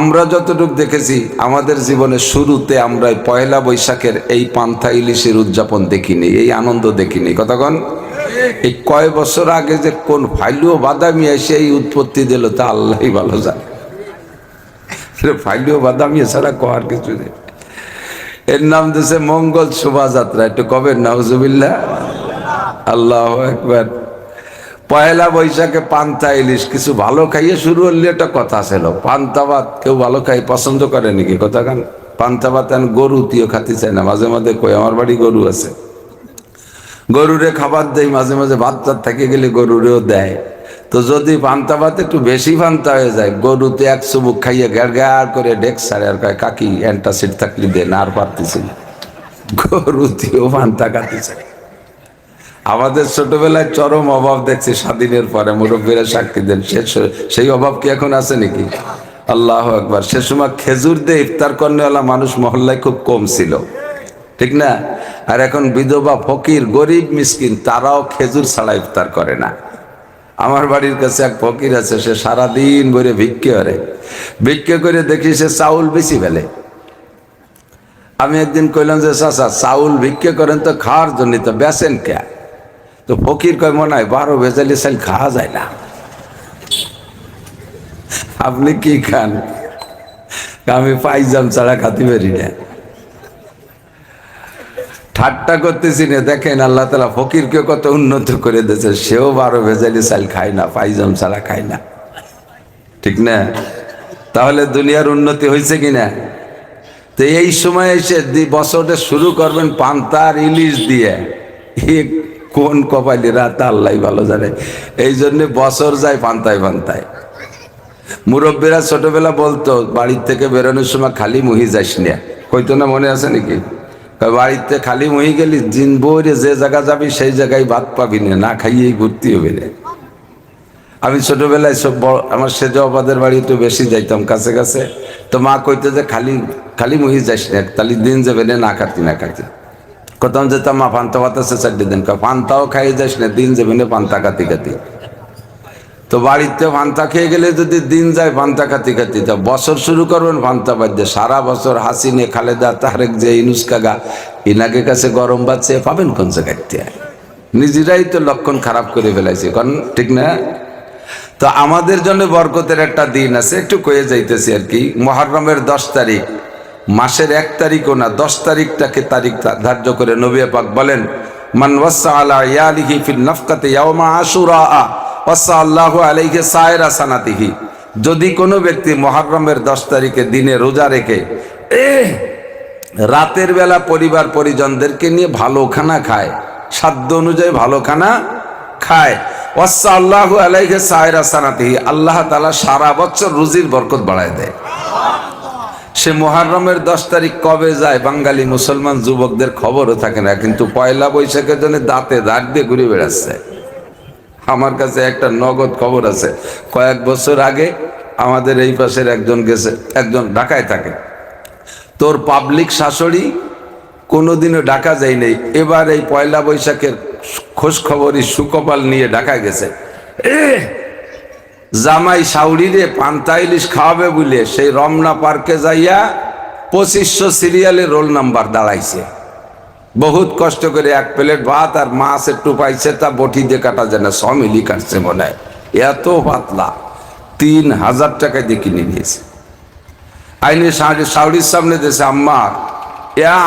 আমরা যতটুকু দেখেছি আমাদের জীবনের শুরুতে আমরা পয়লা বৈশাখের এই পান্থা ইলিশের উদযাপন দেখিনি, এই আনন্দ দেখিনি। কতক্ষণ এই কয় বছর আগে যে কোন ফাইলুও বাদামি এসে এই উৎপত্তি দিল তা আল্লাহই ভালো জানে। ফাইলুও বাদামি ছাড়া কর কিছু নেই। এর নাম দিয়েছে মঙ্গল শোভাযাত্রা। একটু কবেন নাউজুবিল্লাহ, আল্লাহু আকবার। পয়লা বৈশাখে পান্তা ইলিশ কিছু ভালো খাইয়ে শুরু হলে একটা কথা ছিল। পান্তা ভাত কেউ ভালো খাই পছন্দ করে নাকি? কথা কান পান্তা ভাত গরু তিও খাতে চায় না। মাঝে মাঝে কই আমার বাড়ি গরু আছে, গরুরে খাবার দেয়, মাঝে মাঝে ভাত টাত থেকে গেলে গরুরেও দেয়। তো যদি পান্তা ভাত একটু বেশি পান্তা হয়ে যায়, গরুতে এক চুমুক খাইয়ে গ্যাড় গ্যাড় করে ডেক সারে আর কয় কাকি অ্যান্টাসিড থাকলে দেন, আর পারতেছি না। গরুতেও পান্তা খাতে চায়। আমাদের ছোটবেলায় চরম অভাব দেখছি স্বাধীনের পরে, মুরব্বীরা সাক্ষী দেন। সেই অভাব কি এখন আছে নাকি? আল্লাহ আকবার। সে সময় খেজুর দিয়ে ইফতার করেওয়ালা মানুষ মহল্লায় খুব কম ছিল, ঠিক না? আর এখন বিধবা, ফকির, গরিব, মিসকিন তারাও খেজুর ছাড়া ইফতার করে না। আমার বাড়ির কাছে এক ফকির আছে, সে সারাদিন ভরে ভিক্ষে করে, ভিক্ষে করে দেখি সে চাউল বেশি ফেলে। আমি একদিন কইলাম যে চাচা চাউল ভিক্ষে করেন তো খাওয়ার জন্য, তো বেচেন কে? তো ফকির কয় মনে হয় 12 ভেজালি চাল খাওয়া যায় না। আপনি কি খান? আমি পাইজাম ছাড়া খাতে পারি না। ঠাট্টা করতেছি না। দেখেন আল্লাহ তাআলা ফকিরকে কত উন্নত করে দিয়েছে। সেও 12 ভেজালি চাল খায় না, পাইজাম ছাড়া খায় না, ঠিক না? তাহলে দুনিয়ার উন্নতি হয়েছে কিনা? তো এই সময় এসে বছরটা শুরু করবেন পান্তা আর ইলিশ দিয়ে, কোন কপালিরা তা আল্লাহ ভালো জানে। এই জন্য বছর যায় পান্তায় পান্তায়। মুরব্বীরা ছোটবেলা বলতো বাড়ির থেকে বেরোনোর সময় খালি মুহি যাস না, কইতো না? মনে আছে নাকি? বাড়িতে খালি মুহি গেলি দিন বইরে যে জায়গা যাবি সেই জায়গায় ভাত পাবি না, না খাইয়েই ঘুরতে হবে না। আমি ছোটবেলায় সব আমার সেজবাদের বাড়ি একটু বেশি যাইতাম, কাছে কাছে। তো মা কইতো যে খালি খালি মুহি যাস না, তাহলে দিন যাবে না, না খাতি না খাতি। কোথাও যেতাম, মা পান্তা ভাত আছে 4 দিন, পান্তাও খাইয়ে যাস না, দিন যাবে না পান্তা খাতি খাতি। তো বাড়িতে পান্তা খেয়ে গেলে যদি দিন যায় পান্তা খাতি খাতি, তো বছর শুরু করবেন পান্তা ভাত দিয়ে। সারা বছর হাসিনে, খালেদা, তারেক যে, ইনুস কাকা, ইনাকে কাছে গরম ভাত চেয়ে পাবেন কোন জায়গায়? নিজেরাই তো লক্ষণ খারাপ করে ফেলাইছে, কারণ ঠিক না? তো আমাদের জন্য বরকতের একটা দিন আছে, একটু কয়ে যাইতেছি আর কি। মুহররমের 10 তারিখ, মাসের 1 তারিখও না, 10 তারিখটাকে তারিখ ধার্য করে নবী পাক বলেন, মান ওয়াসা আলা ইয়ালিহি ফিল নাফকাতি ইয়াওমা আশুরা ওয়াসা আল্লাহু আলাইহি সায়রা সানাতিহি। যদি কোনো ব্যক্তি মুহররমের 10 তারিখে দিনে রোজা রেখে রাতের বেলা পরিবার পরিজনদেরকে নিয়ে ভালো খানা খায়, সাধ্য অনুযায়ী ভালো খানা খায়, ওয়াসা আল্লাহু আলাইহি সায়রা সানাতিহি, আল্লাহ তাআলা সারা বছর রুজির বরকত বাড়ায় দেয়। সে মুহররমের 10 তারিখ কবে যায় বাঙালি মুসলমান যুবকদের খবরও থাকে না, কিন্তু পয়লা বৈশাখের জন্য দাঁতে দাঁত দিয়ে ঘুরে বেড়াচ্ছে। আমার কাছে একটা নগদ খবর আছে, কয়েক বছর আগে আমাদের এই পাশের একজন গেছে, একজন ঢাকায় থাকে, তোর পাবলিক শাশুড়ি কোনোদিনও ঢাকা যায় নাই, এবার এই পয়লা বৈশাখের খোঁজ খবরই সুকপাল নিয়ে ঢাকায় গেছে। জামাই শাউরিরে পান্তা ইলিশ খাওয়াবে বলে সেই রমনা পার্কে যাইয়া 2500 সিরিয়ালে রোল নাম্বার দাঁড়াইছে। বহুত কষ্ট করে 1 প্লেট ভাত আর মাছ একটু পাইছে, তা বটি দিয়ে কাটা যায় না, 100 মিলি কাটছে মনে হয়, এত পাতলা। 3000 টাকায় দিয়ে কিনে নিয়েছে। আইনে শাউরির সামনে দিয়েছে, আম্মা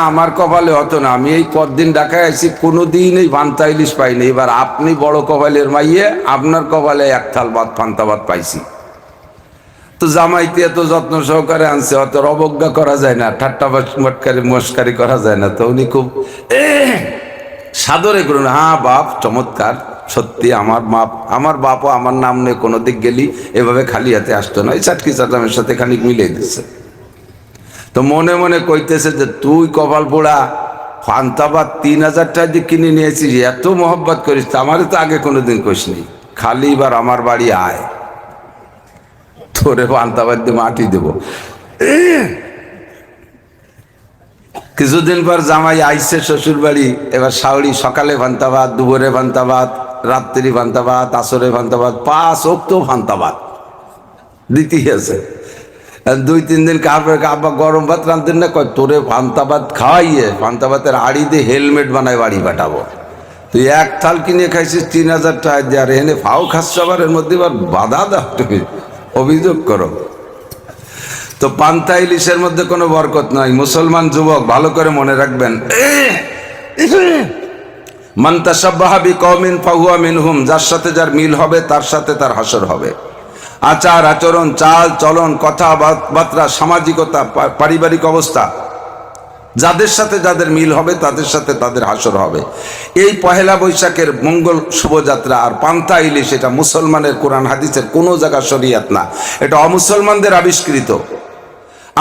আমার কপালে হতো না, আমি এই কদিন ঢাকায় আছি কোনোদিন এই পান্তা ইলিশ পাইনি, এবার আপনি বড় কপালের মাইয়ে, আপনার কপালে 1 থাল ভাত পান্তা ভাত পাইছি। তো জামাইতে এত যত্ন সহকারে আনছে, অত অবজ্ঞা করা যায় না, ঠাট্টা মস্কারি করা যায় না। তো উনি খুব সাদরে করুন, হ্যাঁ বাপ চমৎকার, সত্যি আমার বাপও আমার নাম নিয়ে কোনো দিক গেলি এভাবে খালি হাতে আসতো না, এই চাটকি চাটামের সাথে খানিক মিলিয়ে দিচ্ছে। তো মনে মনে কইতেছে যে তুই কপাল পোড়া, পান্তা ভাত 3000 টাকা দিয়ে কিনে নিয়েছিস, এত মহব্বত করিস, আমারও তো আগে কোনোদিন কইসনি, খালি এবার আমার বাড়ি আয়, তোরে পান্তা ভাত দিয়ে মাটি দেবো। কিছুদিন পর জামাই আইসে শ্বশুর বাড়ি, এবার শাউরি সকালে পান্তা ভাত, দুপুরে পান্তা ভাত, রাত্রি পান্তা ভাত, আসরে পান্তা ভাত, 5 ওয়াক্ত পান্তা ভাত দিতেই আছে। 2-3 দিন কাপড় আব্বা গরম ভাত রাঁধতেন না, কয় তোরে পান্তা ভাত খাওয়াইয়ে পান্তা ভাতের আড়ি দিয়ে হেলমেট বানায় বাড়ি পাঠাবো। তুই এক থাল কিনে খাইছিস 3000 টাকা দিয়ে, আর এনে ফাও খাচ্ছ আবার, এর মধ্যে এবার বাধা দাও, তুমি অভিযোগ করো। তো পান্তা ইলিশের মধ্যে কোনো বরকত নাই। মুসলমান যুবক ভালো করে মনে রাখবেন, মান তাশাব্বাহা বিকওমিন ফাহুয়া মিনহুম, যার সাথে যার মিল হবে তার সাথে তার হাসর হবে। আচার আচরণ, চাল চলন, কথাবার্তা, সামাজিকতা, পারিবারিক অবস্থা, যাদের সাথে যাদের মিল হবে তাদের সাথে তাদের হাসর হবে। এই পহেলা বৈশাখের মঙ্গল শুভযাত্রা আর পান্তা ইলিশ, এটা মুসলমানের কোরআন হাদিসের কোনো জায়গা শরীয়ত না, এটা অমুসলমানদের আবিষ্কৃত।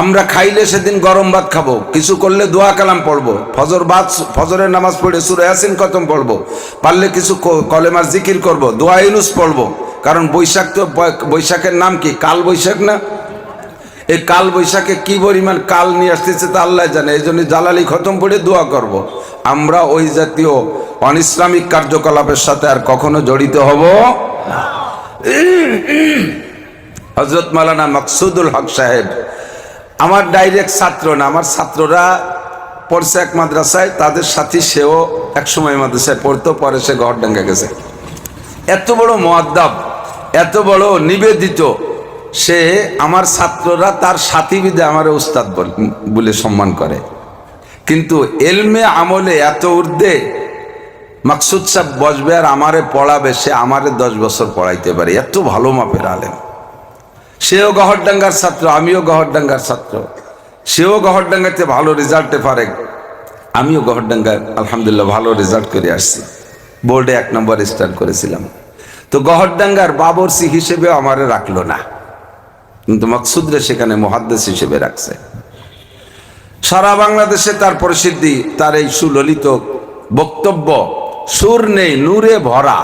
আমরা খাইলে সেদিন গরম ভাত খাবো, কিছু করলে দোয়া কালাম পড়বো, ফজরের নামাজ পড়ে সূরা ইয়াসিন খতম পড়বো, পারলে কিছু কলেমার জিকির করব, দোয়া ইউনুস পড়বো। কারণ বৈশাখ তো, বৈশাখের নাম কি? কাল বৈশাখ না? এই কাল বৈশাখে কি পরিমাণ কাল নিয়ে আসতেছে তা আল্লাহ জানে। এই জন্য জালালি খতম পড়ে দোয়া করব। আমরা ওই জাতীয় অনিসলামিক কার্যকলাপের সাথে আর কখনো জড়িত হব না। হযরত মাওলানা মাকসুদুল হক সাহেব আমার ডাইরেক্ট ছাত্র না, আমার ছাত্ররা পড়ছে এক মাদ্রাসায়, তাদের সাথী সেও একসময় মাদ্রাসায় পড়তো, পরে সে গহরডাঙ্গা গেছে। এত বড় মুআদ্দাব, এত বড় নিবেদিত সে, আমার ছাত্ররা তার সাথী বিদে আমার উস্তাদ বলে সম্মান করে। কিন্তু এলমে আমলে এত ঊর্ধ্বে মাকসুদ সাহেব বসবে আর আমারে পড়াবে, সে আমারে 10 বছর পড়াইতে পারে, এত ভালো মাপের আলেম। সেও গহরডাঙ্গার ছাত্র, আমিও গহরডাঙ্গার ছাত্র। সেও গহরডাঙ্গাতে ভালো রেজাল্টে পারে, আমিও গহরডাঙ্গার আলহামদুলিল্লাহ ভালো রেজাল্ট করে আসছি, বোর্ডে 1 নম্বর স্টার্ট করেছিলাম। তো গহরডাঙ্গার বাবরসি হিসেবে আমারে রাখলো না, কিন্তু মাকসুদরে সেখানে মুহাদ্দিস হিসেবে রাখছে। সারা বাংলাদেশে তার প্রসিদ্ধি, তার এই সুললিত বক্তব্য, সুর নেই নূরে ভরা,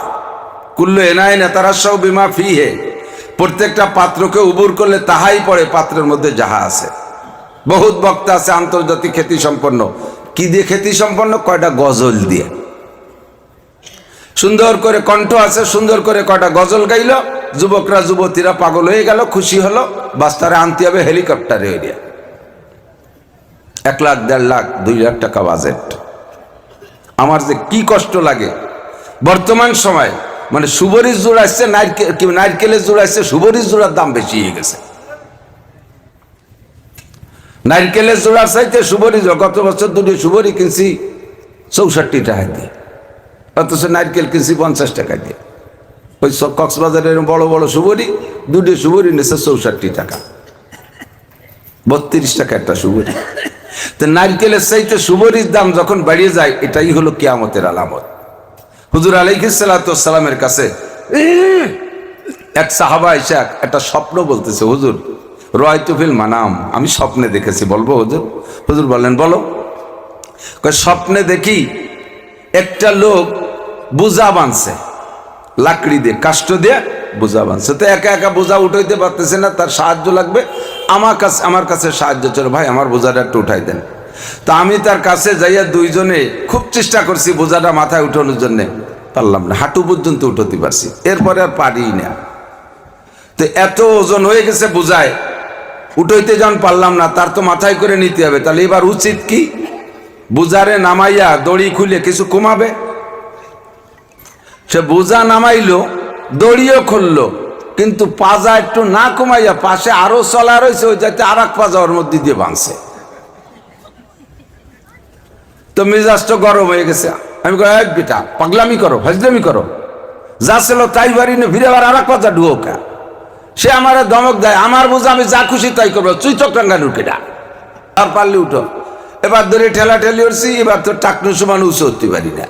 কুল্লু এনাইন তারাশাউ বিমা ফিহে, প্রত্যেকটা পাত্রকে উবুর করলে তাহাই পড়ে পাত্রের মধ্যে যাহা আছে। বহুত বক্তা আছে আন্তর্জাতিক খ্যাতি সম্পন্ন। কি দিয়ে খ্যাতি সম্পন্ন? কয়টা গজল দিয়ে। সুন্দর করে কণ্ঠ আছে, সুন্দর করে কয়টা গজল গাইল, যুবকরা যুবতীরা পাগল হয়ে গেল, খুশি হলো, বাস্তারে আনতে হবে হেলিকপ্টারে এরিয়া। 1 লাখ, 1.5 লাখ, 2 লাখ টাকা বাজেট। আমার যে কি কষ্ট লাগে বর্তমান সময়, মানে সুবরিশ জোড়া আসছে, নারকেলের জোড়া আসছে, সুবরিশ জোড়ার দাম বেশি হয়ে গেছে। নারকেলের জোড়ার চাইতে সুবরিশ, গত বছর 2টি সুবরি কিনছি 64 টাকা দিয়ে, অথচ নারকেল কিনছি 50 টাকা দিয়ে। ওই কক্সবাজারের বড় বড় সুবরি, 2টি সুবরি নিচ্ছে 64 টাকা, 32 টাকা একটা সুবরি। তো নারকেলের চাইতে সুবরির দাম যখন বাড়িয়ে যায়, এটাই হলো কিয়ামতের আলামত। হুজুর আলাইহিস সালাতু ওয়াস সালামের কাছে এক সাহাবা এসে একটা স্বপ্ন বলতেছে, হুজুর রায়তু ফিল মানাম, আমি স্বপ্নে দেখেছি, বলবো হুজুর? হুজুর বললেন বলো। স্বপ্নে দেখি একটা লোক বোঝা বাঁধছে, লাকড়ি দিয়ে, কাষ্ঠ দিয়ে বোঝা বাঁধছে। তো একা একা বোঝা উঠাইতে পারতেছে না, তার সাহায্য লাগবে। আমার কাছে সাহায্য চলো, ভাই আমার বোঝাটা একটু উঠাই দেন। তা আমি তার কাছে যাইয়া দুইজনে খুব চেষ্টা করছি বোঝাটা মাথায় উঠানোর জন্য, পারলাম না, হাঁটু পর্যন্ত উঠাতে পারছি, এরপরে আর পারি না। তো এত ওজন হয়ে গেছে বোঝায়, উঠাইতে যখন পারলাম না, তার তো মাথায় করে নিতে হবে। তাহলে এবার উচিত কি? বোঝারে নামাইয়া দড়ি খুলে কিছু কমাবে। সে বোঝা নামাইলো, দড়িও খুললো, কিন্তু পাজা একটু না কমাইয়া পাশে আরো চলা রয়েছে, ওই যাতে আর এক পাজা ওর মধ্যে দিয়ে বাঁধছে। তো মেজাজটা গরম হয়ে গেছে। আমি কই, বেটা পাগলামি করো, ফাজলামি করো, যা ছিল তাই বাড়ি না, ফিরে আবার আর এক পাজা ঢুকা। সে আমার ধমক দেয়, আমার বোঝা আমি যা খুশি তাই করবো, তুই চক্রাঙ্গা ঢুকেটা, আর পারলে উঠো। এবার ধরে ঠেলা ঠেলি উঠছি, এবার তো টাকনু সমান উঁচু উঠতে পারি না।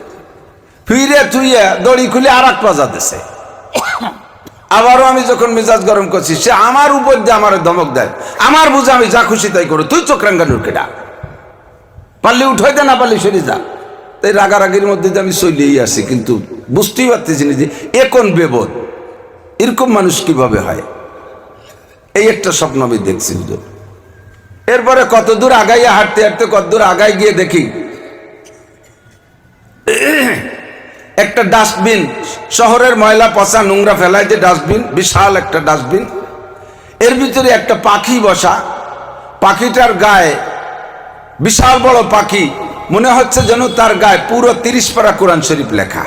ফিরে তুইয়া দড়ি খুলে আর এক পাজা দিছে। আবারও আমি যখন মেজাজ গরম করছি, সে আমার উপর দিয়ে আমার ধমক দেয়, আমার বোঝা আমি যা খুশি তাই করো, তুই চক্রাঙ্গা ঢুকেটা, পারলে উঠাইতে, না পারলে সরে যা। তাই রাগারাগির মধ্যে আমি চলেই আসি, কিন্তু বুঝতেই পারতেছি না যে এ কোন বেবোধ, এরকম মানুষ কিভাবে হয়। এই একটা স্বপ্ন আমি দেখছি হুজুর। এরপরে কত দূর আগাইয়া হাঁটতে হাঁটতে কত দূর আগাই গিয়ে দেখি একটা ডাস্টবিন, শহরের ময়লা পচা নোংরা ফেলায় যে ডাস্টবিন, বিশাল একটা ডাস্টবিন, এর ভিতরে একটা পাখি বসা, পাখিটার গায়ে বিশাল বড় পাখি, মনে হচ্ছে যেন তার গায়ে পুরো 30 পারা কোরআন শরীফ লেখা।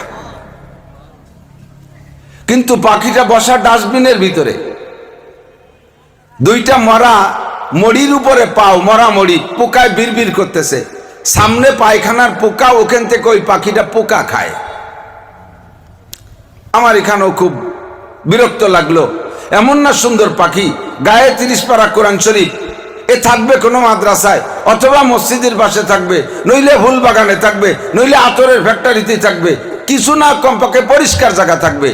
কিন্তু পাখিটা বসা ডাস্টবিনের ভিতরে, দুইটা মরা মড়ির উপরে পাও, মরা মড়ি, পোকায় বিড়বিড় করতেছে, সামনে পায়খানার পোকা, ওখান থেকে ওই পাখিটা পোকা খায়। আমার এখানেও খুব বিরক্ত লাগলো, এমন না সুন্দর পাখি, গায়ে 30 পারা কোরআন শরীফ, এ থাকবে কোনো মাদ্রাসায় অথবা মসজিদের পাশে থাকবে, নইলে ফুল বাগানে থাকবে, নইলে আতরের ফ্যাক্টরিতে থাকবে, কিছু না কমপক্ষে পরিষ্কার জায়গা থাকবে।